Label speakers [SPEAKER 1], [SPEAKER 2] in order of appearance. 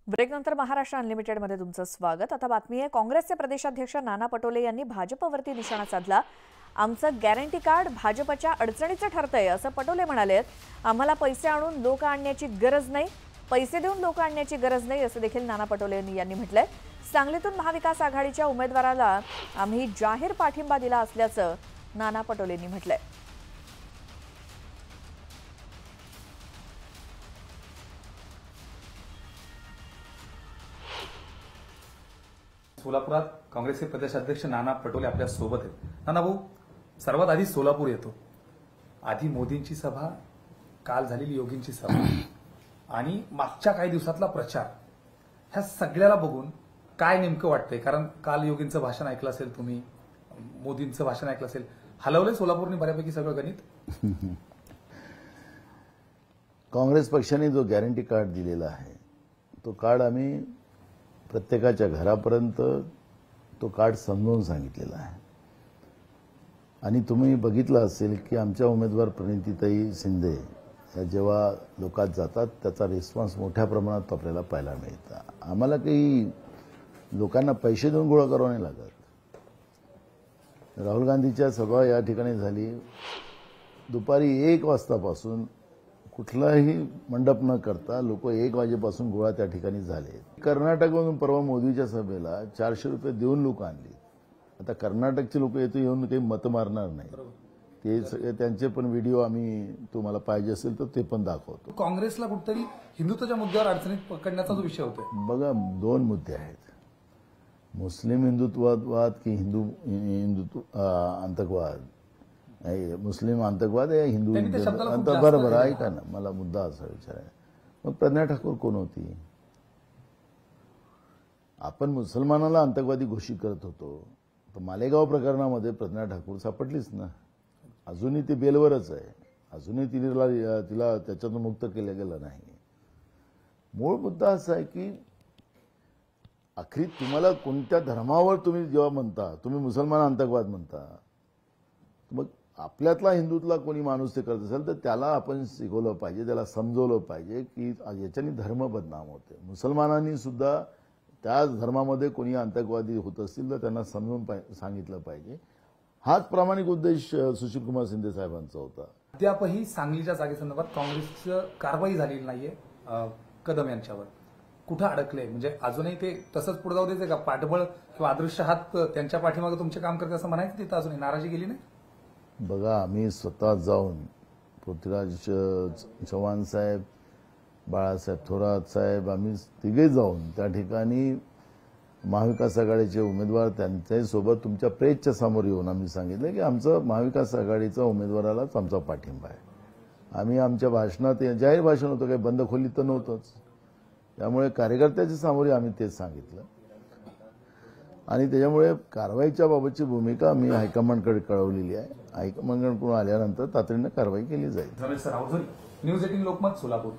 [SPEAKER 1] ब्रेकनंतर महाराष्ट्र अनलिमिटेडमध्ये तुमचं स्वागत। आता बातमी आहे, काँग्रेसचे प्रदेशाध्यक्ष नाना पटोले यांनी भाजपवरती निशाणा साधला। आमचं गॅरंटी कार्ड भाजपच्या अडचणीचं ठरतंय असं पटोले म्हणाले। आम्हाला पैसे आणून लोक आणण्याची गरज नाही, पैसे देऊन लोक आणण्याची गरज नाही असं देखील नाना पटोले यांनी म्हटलंय। सांगलीतून महाविकास आघाडीच्या उमेदवाराला आम्ही जाहीर पाठिंबा दिला असल्याचं नाना पटोलेंनी म्हटलंय।
[SPEAKER 2] सोलापुरात काँग्रेसचे प्रदेशाध्यक्ष नाना पटोले आपल्या सोबत आहेत। नाना भाऊ, सर्वात आधी सोलापूर येतो, आधी मोदींची सभा, काल झालेली योगींची सभा आणि मागच्या काही दिवसातला प्रचार, ह्या सगळ्याला बघून काय नेमकं वाटतंय? कारण काल योगींचं भाषण ऐकलं असेल, तुम्ही मोदींचं भाषण ऐकलं असेल, हलवलंय सोलापूरने बऱ्यापैकी सगळं गणित।
[SPEAKER 3] काँग्रेस पक्षाने जो गॅरंटी कार्ड दिलेला आहे तो कार्ड आम्ही प्रत्येकाच्या घरापर्यंत तो कार्ड समजावून सांगितलेला आहे। आणि तुम्ही बघितलं असेल की आमच्या उमेदवार प्रणितीताई शिंदे या जेव्हा लोकात जातात त्याचा रिस्पॉन्स मोठ्या प्रमाणात आपल्याला पाहायला मिळतं। आम्हाला काही लोकांना पैसे देऊन गोळा करावं नाही लागत। राहुल गांधीच्या सभा या ठिकाणी झाली, दुपारी 1 वाजतापासून कुठलाही मंडप न करता लोक 1 वाजेपासून गोळा त्या ठिकाणी झाले। कर्नाटकमधून परवा मोदीच्या सभेला 400 रुपये देऊन लोक आणली। आता कर्नाटकचे लोक येतो येऊन काही मत मारणार नाही, ते सगळे त्यांचे पण व्हिडिओ आम्ही तुम्हाला पाहिजे असेल तर ते पण दाखवतो।
[SPEAKER 2] काँग्रेसला कुठेतरी हिंदुत्वाच्या मुद्द्यावर अडचणीत पकडण्याचा जो विषय होतोय,
[SPEAKER 3] बघा 2 मुद्दे आहेत, मुस्लिम हिंदुत्ववाद की हिंदुत्व आतंकवाद। नाही, मुस्लिम आतंकवाद आहे, हिंदू बरोबर आहे का ना? मला मुद्दा असा विचारायचा, मग प्रज्ञा ठाकूर कोण होती? आपण मुसलमानाला आतंकवादी घोषित करत होतो, तर मालेगाव प्रकरणामध्ये प्रज्ञा ठाकूर सापडलीच ना, अजूनही ती बेलवरच आहे, अजूनही तिला त्याच्यातून मुक्त केलं गेलं नाही। मूळ मुद्दा असा आहे की अखेरी तुम्हाला कोणत्या धर्मावर तुम्ही जेव्हा म्हणता, तुम्ही मुसलमान आतंकवाद म्हणता, मग आपल्यातला हिंदूतला कोणी माणूस ते करत असेल तर त्याला आपण शिकवलं पाहिजे, त्याला समजवलं पाहिजे की याच्याने धर्म बदनाम होते। मुसलमानांनी सुद्धा त्या धर्मामध्ये कोणी आतंकवादी होत असतील तर त्यांना समजून सांगितलं पाहिजे। हाच प्रामाणिक उद्देश सुशीलकुमार शिंदे साहेबांचा होता।
[SPEAKER 2] अद्यापही सांगलीच्या जागेसंदर्भात काँग्रेसचं कारवाई झालेली नाहीये कदम यांच्यावर, कुठं अडकले? म्हणजे अजूनही ते तसंच पुढे जाऊ द्यायचं का? पाठबळ किंवा अदृश्य हात त्यांच्या पाठीमागे तुमचे काम करते असं म्हणायचं? तिथं अजूनही नाराजी गेली नाही?
[SPEAKER 3] बघा, आम्ही स्वतः जाऊन पृथ्वीराज चव्हाण साहेब, बाळासाहेब थोरात साहेब, आम्ही तिघे जाऊन त्या ठिकाणी महाविकास आघाडीचे उमेदवार त्यांच्यासोबत तुमच्या प्रेसच्या समोर येऊन आम्ही सांगितलं की आमचं महाविकास आघाडीचा उमेदवारालाच आमचा पाठिंबा आहे। आम्ही आमच्या भाषणात, जाहीर भाषण होतं, काही बंद खोलीत तर नव्हतंच, त्यामुळे कार्यकर्त्याच्या समोर आम्ही तेच सांगितलं। आणि त्याच्यामुळे कारवाईच्या बाबतची भूमिका आम्ही हायकमांडकडे कळवलेली आहे। हायकमांडकडून आल्यानंतर तातडीनं कारवाई केली जाईल।
[SPEAKER 2] न्यूज 18 लोकमत, सोलापूर।